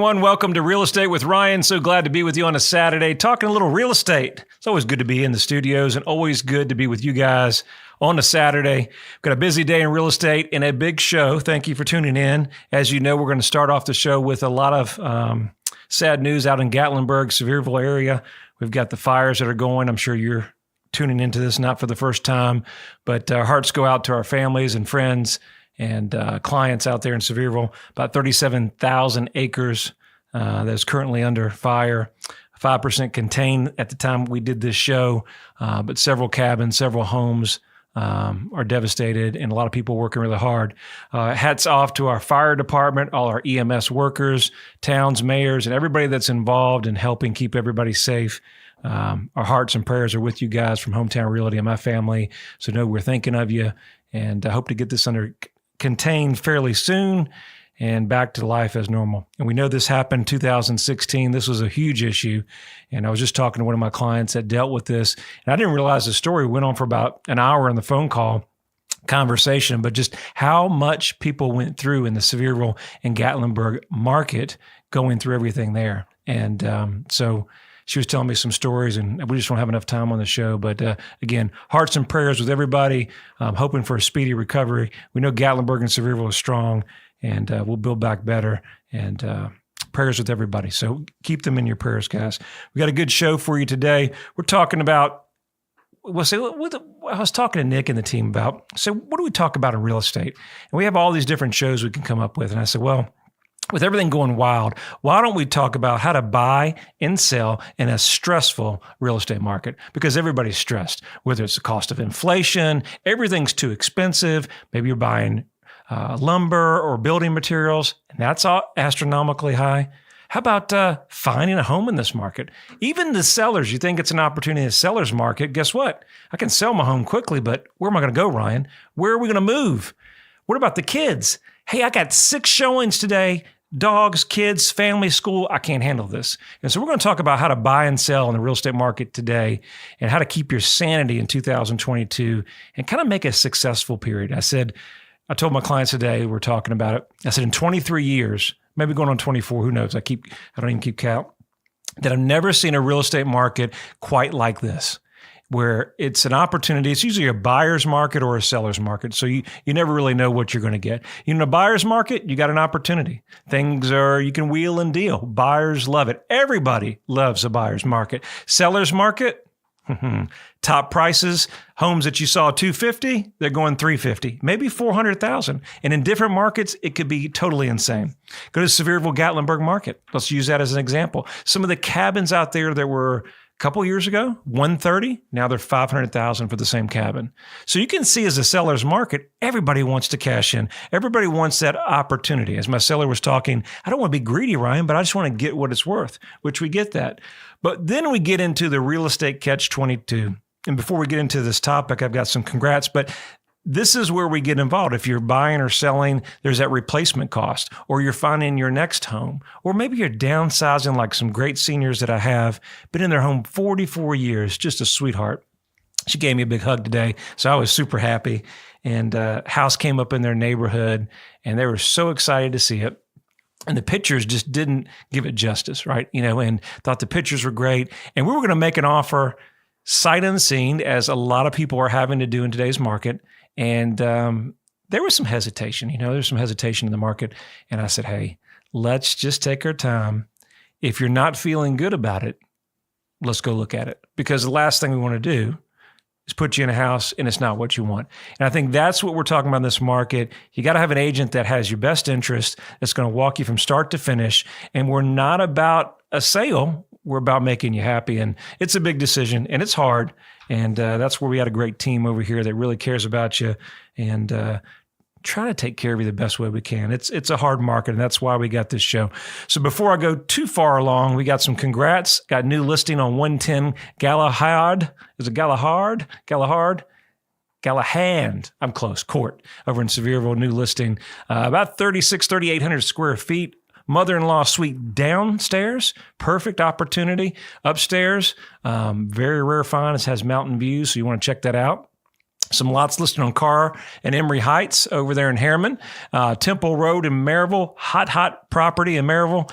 everyone. Welcome to Real Estate with Ryan. So glad to be with you on a Saturday, talking a little real estate. It's always good to be in the studios and always good to be with you guys on a Saturday. We've got a busy day in real estate and a big show. Thank you for tuning in. As you know, we're going to start off the show with a lot of sad news out in Gatlinburg, Sevierville area. We've got the fires that are going. I'm sure you're tuning into this not for the first time, but our hearts go out to our families and friends and clients out there in Sevierville. About 37,000 acres that is currently under fire. 5% contained at the time we did this show, but several cabins, several homes are devastated, and a lot of people working really hard. Hats off to our fire department, all our EMS workers, towns, mayors, and everybody that's involved in helping keep everybody safe. Our hearts and prayers are with you guys from Hometown Realty and my family. So know we're thinking of you, and I hope to get this contained fairly soon and back to life as normal. And we know this happened in 2016. This was a huge issue. And I was just talking to one of my clients that dealt with this. And I didn't realize the story went on for about an hour on the phone call conversation, but just how much people went through in the Sevierville and Gatlinburg market going through everything there. And so she was telling me some stories, and we just don't have enough time on the show. But again, hearts and prayers with everybody, hoping for a speedy recovery. We know Gatlinburg and Sevierville is strong, and we'll build back better. And prayers with everybody. So keep them in your prayers, guys. We got a good show for you today. We're talking about, I was talking to Nick and the team about, so what do we talk about in real estate? And we have all these different shows we can come up with. And I said, well, with everything going wild, why don't we talk about how to buy and sell in a stressful real estate market? Because everybody's stressed, whether it's the cost of inflation, everything's too expensive. Maybe you're buying lumber or building materials, and that's all astronomically high. How about finding a home in this market? Even the sellers, you think it's an opportunity in the seller's market. Guess what? I can sell my home quickly, but where am I going to go, Ryan? Where are we going to move? What about the kids? Hey, I got 6 showings today. Dogs, kids, family, school, I can't handle this. And so we're going to talk about how to buy and sell in the real estate market today and how to keep your sanity in 2022 and kind of make a successful period. I told my clients today, we're talking about it. I said, in 23 years, maybe going on 24, who knows? I don't even keep count, that I've never seen a real estate market quite like this, where it's an opportunity. It's usually a buyer's market or a seller's market. So you never really know what you're going to get. In a buyer's market, you got an opportunity. You can wheel and deal. Buyers love it. Everybody loves a buyer's market. Seller's market, top prices, homes that you saw $250, they're going $350, maybe $400,000. And in different markets, it could be totally insane. Go to Sevierville, Gatlinburg market. Let's use that as an example. Some of the cabins out there that were a couple years ago, $130, now they're $500,000 for the same cabin. So you can see as a seller's market, everybody wants to cash in. Everybody wants that opportunity. As my seller was talking, I don't want to be greedy, Ryan, but I just want to get what it's worth, which we get that. But then we get into the real estate catch-22. And before we get into this topic, I've got some congrats, but this is where we get involved. If you're buying or selling, there's that replacement cost, or you're finding your next home, or maybe you're downsizing like some great seniors that I have, been in their home 44 years, just a sweetheart. She gave me a big hug today, so I was super happy. And house came up in their neighborhood, and they were so excited to see it. And the pictures just didn't give it justice, right? And thought the pictures were great. And we were going to make an offer sight unseen, as a lot of people are having to do in today's market. And there was some hesitation, there's some hesitation in the market. And I said, hey, let's just take our time. If you're not feeling good about it, let's go look at it. Because the last thing we want to do is put you in a house and it's not what you want. And I think that's what we're talking about in this market. You got to have an agent that has your best interest, that's going to walk you from start to finish. And we're not about a sale. We're about making you happy. And it's a big decision and it's hard. And that's where we had a great team over here that really cares about you and try to take care of you the best way we can. It's a hard market, and that's why we got this show. So before I go too far along, we got some congrats. Got a new listing on 110 Galahad. Is it Galahad? Galahad. I'm close. Court over in Sevierville. New listing. About 3,800 square feet. Mother-in-law suite downstairs, perfect opportunity. Upstairs, very rare find. It has mountain views, so you want to check that out. Some lots listed on Carr and Emory Heights over there in Harriman. Temple Road in Maryville, hot property in Maryville.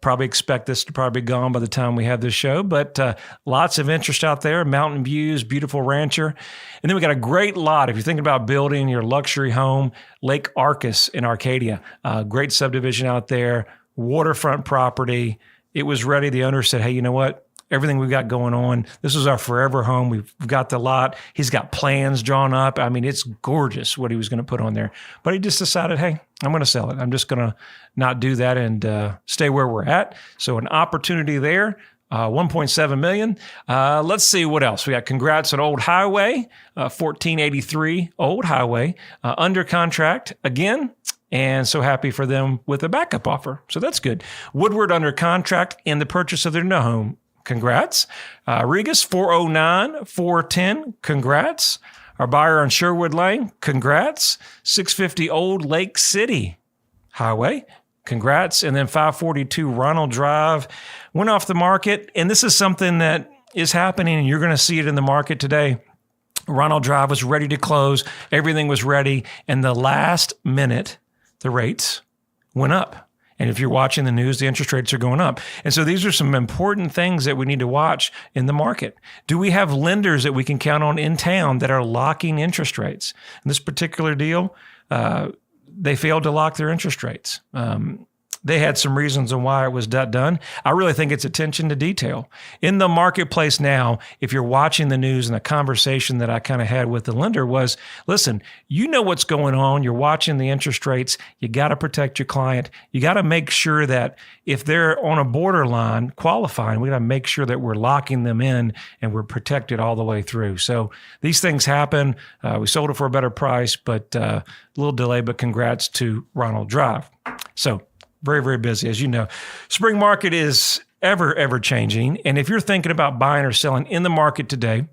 Probably expect this to probably be gone by the time we have this show, but lots of interest out there. Mountain views, beautiful rancher. And then we got a great lot. If you're thinking about building your luxury home, Lake Arcus in Arcadia. Great subdivision out there, waterfront property. It was ready. The owner said, hey, you know what? Everything we've got going on. This is our forever home. We've got the lot. He's got plans drawn up. I mean, it's gorgeous what he was going to put on there. But he just decided, hey, I'm going to sell it. I'm just going to not do that and stay where we're at. So an opportunity there. 1.7 million. Let's see what else. We got congrats on Old Highway, 1483 Old Highway, under contract again. And so happy for them with a backup offer. So that's good. Woodward under contract in the purchase of their new home. Congrats. Regas, 409, 410. Congrats. Our buyer on Sherwood Lane. Congrats. 650 Old Lake City Highway. Congrats. And then 542 Ronald Drive went off the market. And this is something that is happening, and you're going to see it in the market today. Ronald Drive was ready to close. Everything was ready. And the last minute, the rates went up. And if you're watching the news, the interest rates are going up. And so these are some important things that we need to watch in the market. Do we have lenders that we can count on in town that are locking interest rates? In this particular deal, they failed to lock their interest rates. They had some reasons on why it was done. I really think it's attention to detail. In the marketplace now, if you're watching the news, and the conversation that I kind of had with the lender was, listen, you know what's going on. You're watching the interest rates. You got to protect your client. You got to make sure that if they're on a borderline qualifying, we got to make sure that we're locking them in and we're protected all the way through. So these things happen. We sold it for a better price, but a little delay, but congrats to Ronald Drive. So very, very busy. As you know, spring market is ever changing. And if you're thinking about buying or selling in the market today,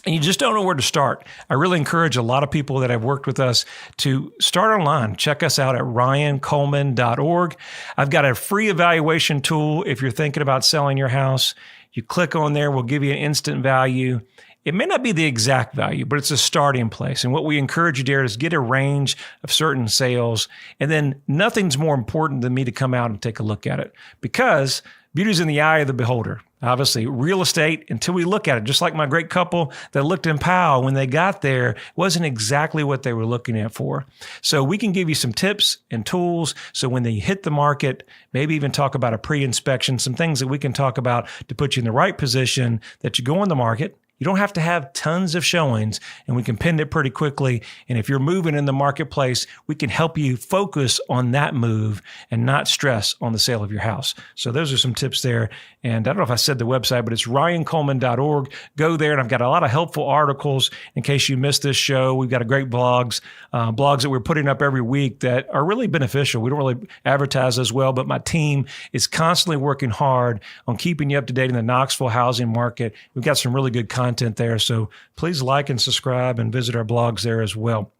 and you just don't know where to start, I really encourage a lot of people that have worked with us to start online. Check us out at ryancoleman.org. I've got a free evaluation tool. If you're thinking about selling your house, you click on there, we'll give you an instant value. It may not be the exact value, but it's a starting place. And what we encourage you to is get a range of certain sales. And then nothing's more important than me to come out and take a look at it, because beauty's in the eye of the beholder. Obviously, real estate, until we look at it, just like my great couple that looked in Powell, when they got there, it wasn't exactly what they were looking at for. So we can give you some tips and tools. So when they hit the market, maybe even talk about a pre-inspection, some things that we can talk about to put you in the right position that you go on the market. You don't have to have tons of showings, and we can pin it pretty quickly. And if you're moving in the marketplace, we can help you focus on that move and not stress on the sale of your house. So those are some tips there. And I don't know if I said the website, but it's ryancoleman.org. Go there, and I've got a lot of helpful articles in case you missed this show. We've got a great blogs that we're putting up every week that are really beneficial. We don't really advertise as well, but my team is constantly working hard on keeping you up to date in the Knoxville housing market. We've got some really good content there. So please like and subscribe and visit our blogs there as well.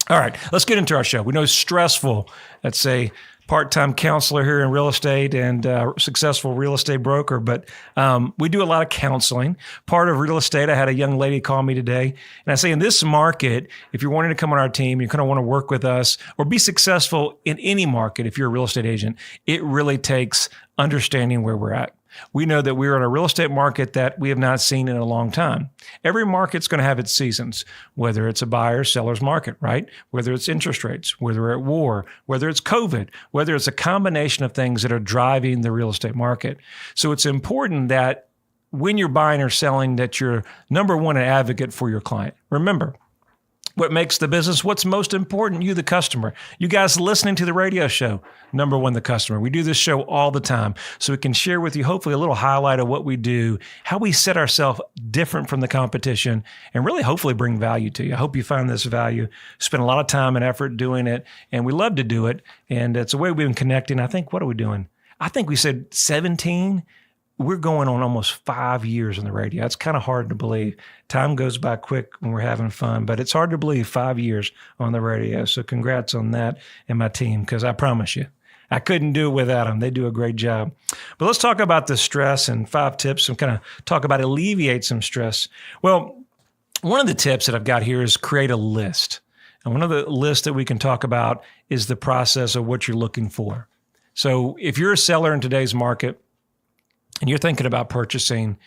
All right, let's get into our show. We know it's stressful. That's a part-time counselor here in real estate and successful real estate broker, but we do a lot of counseling. Part of real estate, I had a young lady call me today, and I say, in this market, if you're wanting to come on our team, you kind of want to work with us or be successful in any market, if you're a real estate agent, it really takes understanding where we're at. We know that we're in a real estate market that we have not seen in a long time. Every market's going to have its seasons, whether it's a buyer, seller's market, right? Whether it's interest rates, whether we're at war, whether it's COVID, whether it's a combination of things that are driving the real estate market. So it's important that when you're buying or selling, that you're, number one, an advocate for your client. Remember, what makes the business, what's most important, you, the customer. You guys listening to the radio show, number one, the customer. We do this show all the time, so we can share with you hopefully a little highlight of what we do, how we set ourselves different from the competition, and really hopefully bring value to you. I hope you find this value. Spend a lot of time and effort doing it, and we love to do it, and it's a way we've been connecting. I think, what are we doing? I think we said 17. We're going on almost 5 years on the radio. It's kind of hard to believe. Time goes by quick when we're having fun, but it's hard to believe 5 years on the radio. So congrats on that and my team, because I promise you, I couldn't do it without them. They do a great job. But let's talk about the stress and 5 tips and kind of talk about alleviate some stress. Well, One of the tips that I've got here is create a list. And one of the lists that we can talk about is the process of what you're looking for. So if you're a seller in today's market and you're thinking about purchasing,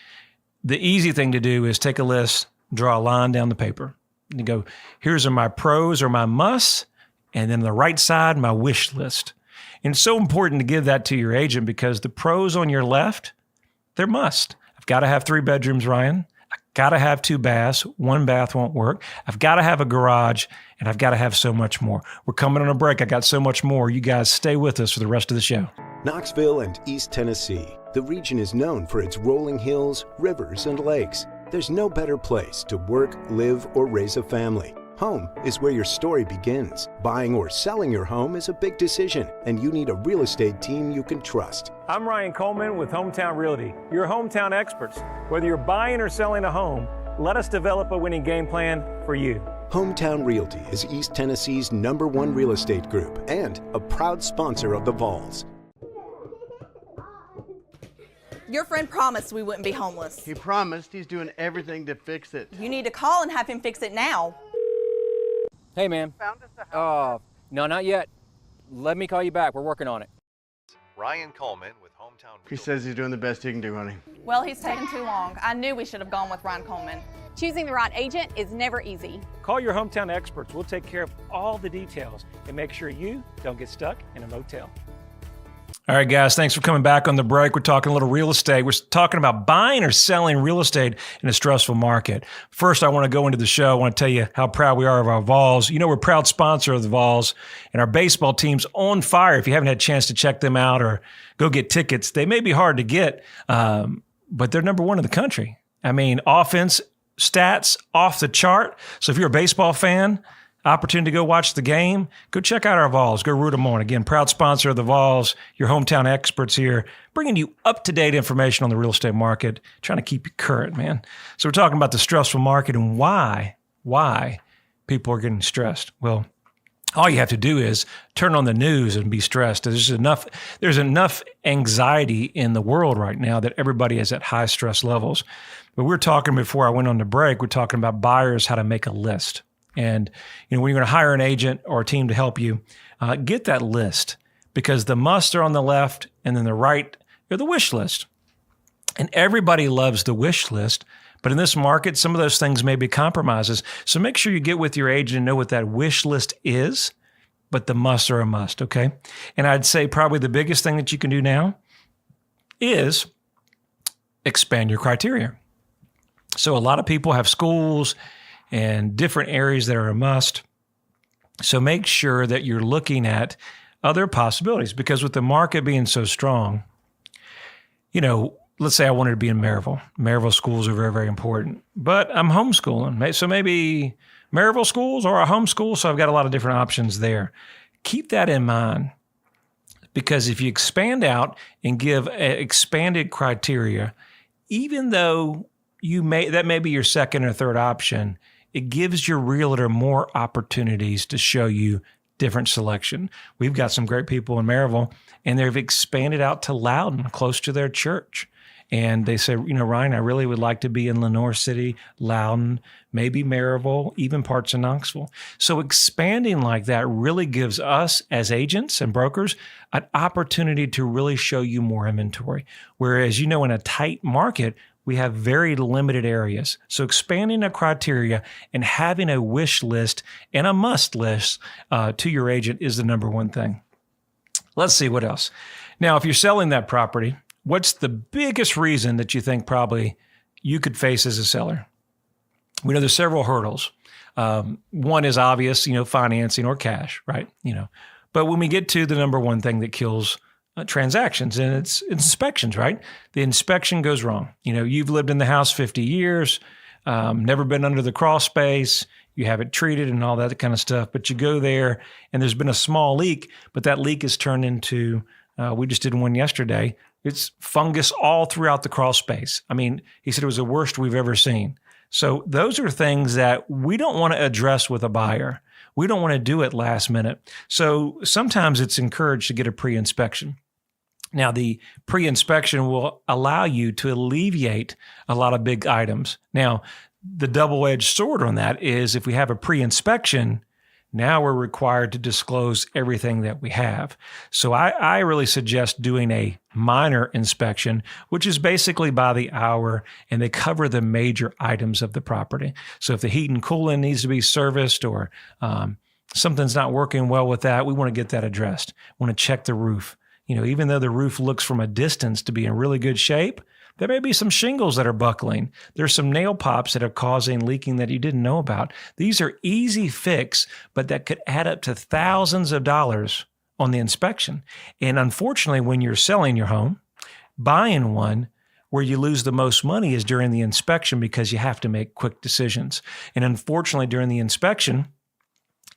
the easy thing to do is take a list, draw a line down the paper. And you go, here's my pros or my musts, and then on the right side, my wish list. And it's so important to give that to your agent because the pros on your left, they're must. I've got to have 3 bedrooms, Ryan. I've got to have 2 baths. 1 bath won't work. I've got to have a garage, and I've got to have so much more. We're coming on a break. I got so much more. You guys stay with us for the rest of the show. Knoxville and East Tennessee. The region is known for its rolling hills, rivers, and lakes. There's no better place to work, live, or raise a family. Home is where your story begins. Buying or selling your home is a big decision, and you need a real estate team you can trust. I'm Ryan Coleman with Hometown Realty, your hometown experts. Whether you're buying or selling a home, let us develop a winning game plan for you. Hometown Realty is East Tennessee's #1 real estate group and a proud sponsor of the Vols. Your friend promised we wouldn't be homeless. He promised. He's doing everything to fix it. You need to call and have him fix it now. Hey, man. Found us a house. No, not yet. Let me call you back. We're working on it. Ryan Coleman with Hometown He Realty. says he's doing the best he can do, honey. Well, he's taken too long. I knew we should have gone with Ryan Coleman. Choosing the right agent is never easy. Call your hometown experts. We'll take care of all the details and make sure you don't get stuck in a motel. All right, guys, thanks for coming back on the break. We're talking a little real estate. We're talking about buying or selling real estate in a stressful market. First, I want to go into the show. I want to tell you how proud we are of our Vols. You know, we're a proud sponsor of the Vols, and our baseball team's on fire. If you haven't had a chance to check them out or go get tickets, they may be hard to get, but they're #1 in the country. I mean, offense stats off the chart. So if you're a baseball fan, opportunity to go watch the game, go check out our Vols. Go root them on. Again, proud sponsor of the Vols, your hometown experts here, bringing you up-to-date information on the real estate market, trying to keep you current, man. So we're talking about the stressful market and why people are getting stressed. Well, all you have to do is turn on the news and be stressed. There's enough anxiety in the world right now that everybody is at high stress levels. But we were talking before I went on the break, we're talking about buyers, how to make a list. And when you're going to hire an agent or a team to help you, get that list because the musts are on the left and then the right are the wish list. And everybody loves the wish list, but in this market, some of those things may be compromises. So make sure you get with your agent and know what that wish list is, but the musts are a must, okay? And I'd say probably the biggest thing that you can do now is expand your criteria. So a lot of people have schools and different areas that are a must. So make sure that you're looking at other possibilities because with the market being so strong, let's say I wanted to be in Maryville. Maryville schools are very, very important, but I'm homeschooling. So maybe Maryville schools or a homeschool. So I've got a lot of different options there. Keep that in mind because if you expand out and give expanded criteria, even though that may be your second or third option, it gives your realtor more opportunities to show you different selection. We've got some great people in Maryville, and they've expanded out to Loudon, close to their church. And they say, Ryan, I really would like to be in Lenoir City, Loudon, maybe Maryville, even parts of Knoxville. So expanding like that really gives us as agents and brokers an opportunity to really show you more inventory. Whereas, in a tight market, we have very limited areas. So expanding a criteria and having a wish list and a must list to your agent is the #1 thing. Let's see what else. Now, if you're selling that property, what's the biggest reason that you think probably you could face as a seller? We know there's several hurdles. One is obvious, financing or cash, right? But when we get to the #1 thing that kills transactions, and it's inspections, right? The inspection goes wrong. You've lived in the house 50 years, never been under the crawl space, you have it treated and all that kind of stuff, but you go there and there's been a small leak, but that leak is turned into, we just did one yesterday, it's fungus all throughout the crawl space. I mean, he said it was the worst we've ever seen. So those are things that we don't want to address with a buyer. We don't want to do it last minute. So sometimes it's encouraged to get a pre-inspection. Now, the pre-inspection will allow you to alleviate a lot of big items. Now, the double-edged sword on that is if we have a pre-inspection, now we're required to disclose everything that we have. So I really suggest doing a minor inspection, which is basically by the hour, and they cover the major items of the property. So if the heat and cooling needs to be serviced or something's not working well with that, we want to get that addressed. We want to check the roof. Even though the roof looks from a distance to be in really good shape, there may be some shingles that are buckling. There's some nail pops that are causing leaking that you didn't know about. These are easy fix, but that could add up to thousands of dollars on the inspection. And unfortunately, when you're selling your home, buying one, where you lose the most money is during the inspection because you have to make quick decisions. And unfortunately, during the inspection,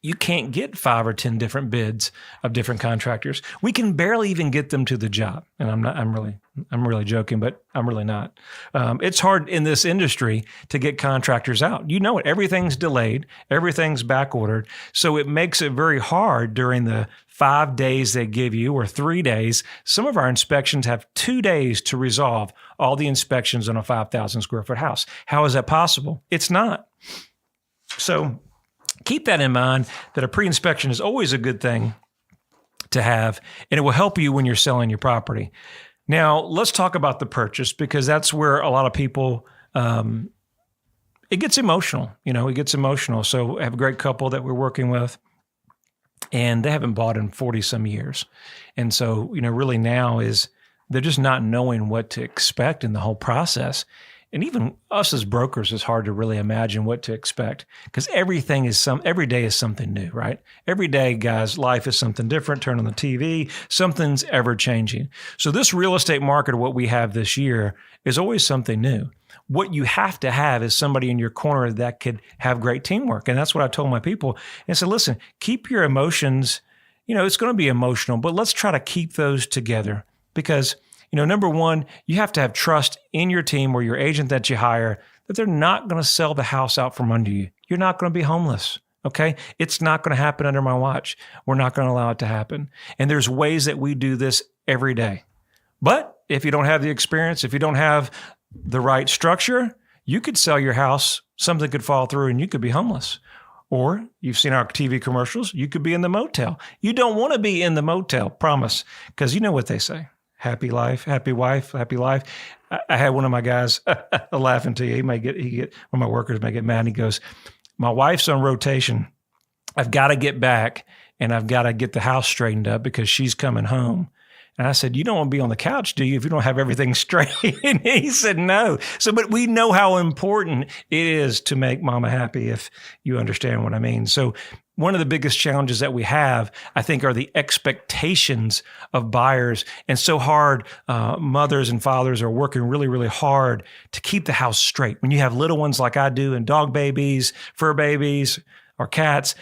you can't get 5 or 10 different bids of different contractors. We can barely even get them to the job. And I'm really joking, but I'm really not. It's hard in this industry to get contractors out. You know it. Everything's delayed. Everything's back ordered. So it makes it very hard during the 5 days they give you or 3 days. Some of our inspections have 2 days to resolve all the inspections on a 5,000 square foot house. How is that possible? It's not. So keep that in mind, that a pre-inspection is always a good thing to have, and it will help you when you're selling your property. Now, let's talk about the purchase, because that's where a lot of people, it gets emotional. It gets emotional. So I have a great couple that we're working with, and they haven't bought in 40 some years. And so, really now is they're just not knowing what to expect in the whole process. And even us as brokers, it's hard to really imagine what to expect, because every day is something new, right? Every day, guys, life is something different. Turn on the TV, something's ever changing. So this real estate market, what we have this year, is always something new. What you have to have is somebody in your corner that could have great teamwork. And that's what I told my people. And I said, listen, keep your emotions, it's going to be emotional, but let's try to keep those together, because number one, you have to have trust in your team or your agent that you hire that they're not going to sell the house out from under you. You're not going to be homeless, okay? It's not going to happen under my watch. We're not going to allow it to happen. And there's ways that we do this every day. But if you don't have the experience, if you don't have the right structure, you could sell your house, something could fall through, and you could be homeless. Or you've seen our TV commercials, you could be in the motel. You don't want to be in the motel, promise, because you know what they say. Happy life, happy wife, happy life. I had one of my guys laughing to you. He get one of my workers may get mad. And he goes, my wife's on rotation. I've got to get back and I've got to get the house straightened up because she's coming home. And I said, you don't want to be on the couch, do you, if you don't have everything straight? And he said, no. So, but we know how important it is to make mama happy, if you understand what I mean. So one of the biggest challenges that we have, I think, are the expectations of buyers. And so hard, mothers and fathers are working really, really hard to keep the house straight. When you have little ones like I do, and dog babies, fur babies, or cats,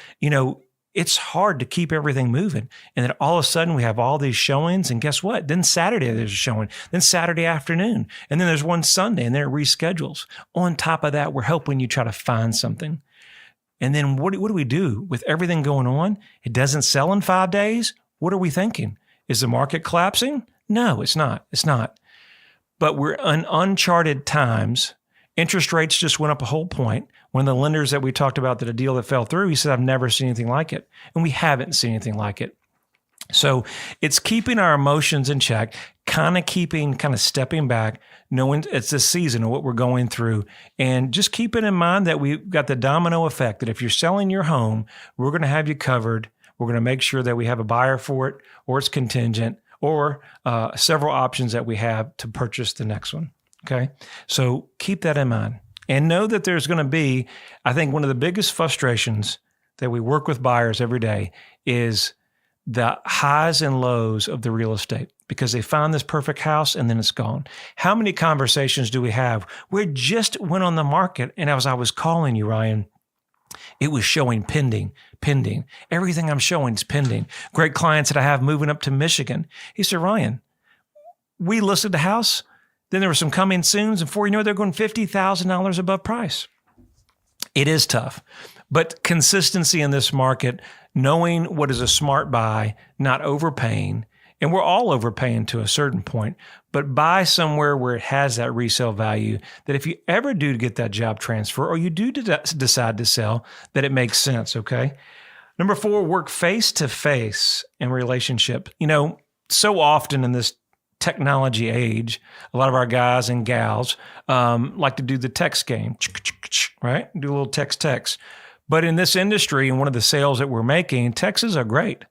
it's hard to keep everything moving. And then all of a sudden we have all these showings, and guess what? Then Saturday there's a showing, then Saturday afternoon, and then there's one Sunday, and then it reschedules. On top of that, we're helping you try to find something. And then what do we do with everything going on? It doesn't sell in 5 days. What are we thinking? Is the market collapsing? No, it's not. It's not. But we're in uncharted times. Interest rates just went up a whole point. One of the lenders that we talked about, that a deal that fell through, he said, I've never seen anything like it. And we haven't seen anything like it. So it's keeping our emotions in check, kind of stepping back, knowing it's the season of what we're going through, and just keeping in mind that we've got the domino effect, that if you're selling your home, we're going to have you covered. We're going to make sure that we have a buyer for it, or it's contingent, or several options that we have to purchase the next one. Okay. So keep that in mind, and know that there's going to be, I think, one of the biggest frustrations that we work with buyers every day is the highs and lows of the real estate, because they find this perfect house and then it's gone. How many conversations do we have where it just went on the market, and as I was calling you, Ryan, it was showing pending. Everything I'm showing is pending. Great clients that I have moving up to Michigan. He said, Ryan, we listed the house, then there were some coming soons, and before you know it, they're going $50,000 above price. It is tough, but consistency in this market, knowing what is a smart buy, not overpaying, And we're all overpaying to a certain point, but buy somewhere where it has that resale value that if you ever do get that job transfer or you do decide to sell, that it makes sense, okay? Number 4, work face-to-face in relationship. You know, so often in this technology age, a lot of our guys and gals like to do the text game, right? Do a little text. But in this industry and one of the sales that we're making, texts are great.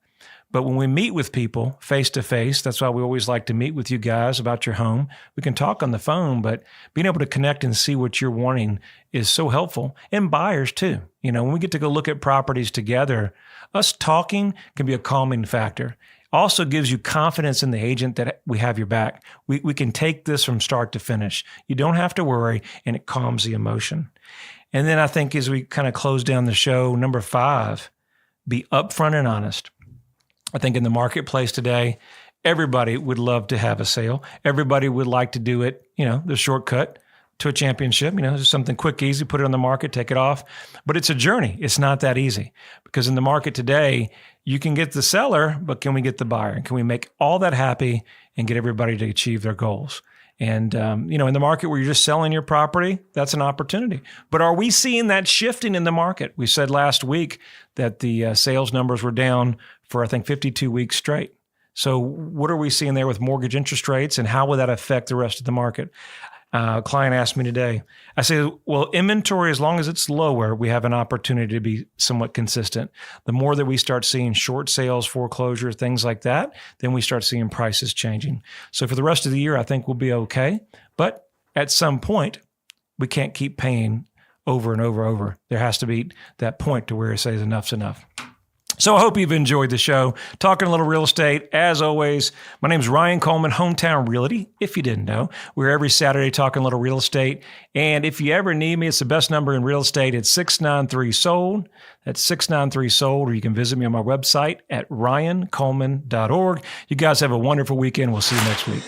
But when we meet with people face to face, that's why we always like to meet with you guys about your home. We can talk on the phone, but being able to connect and see what you're wanting is so helpful. And buyers too. You know, when we get to go look at properties together, us talking can be a calming factor. Also gives you confidence in the agent that we have your back. We can take this from start to finish. You don't have to worry, and it calms the emotion. And then I think as we kind of close down the show, number 5, be upfront and honest. I think in the marketplace today, everybody would love to have a sale. Everybody would like to do it, you know, the shortcut to a championship, you know, just something quick, easy, put it on the market, take it off. But it's a journey. It's not that easy because in the market today, you can get the seller, but can we get the buyer? And can we make all that happy and get everybody to achieve their goals? And, you know, in the market where you're just selling your property, that's an opportunity. But are we seeing that shifting in the market? We said last week that the sales numbers were down for, I think, 52 weeks straight. So what are we seeing there with mortgage interest rates and how will that affect the rest of the market? A client asked me today, I say, well, inventory, as long as it's lower, we have an opportunity to be somewhat consistent. The more that we start seeing short sales, foreclosures, things like that, then we start seeing prices changing. So for the rest of the year, I think we'll be okay. But at some point, we can't keep paying over and over. There has to be that point to where it says enough's enough. So I hope you've enjoyed the show. Talking a little real estate. As always, my name is Ryan Coleman, Hometown Realty. If you didn't know, we're every Saturday talking a little real estate. And if you ever need me, it's the best number in real estate. It's 693-SOLD. That's 693-SOLD. Or you can visit me on my website at ryancoleman.org. You guys have a wonderful weekend. We'll see you next week.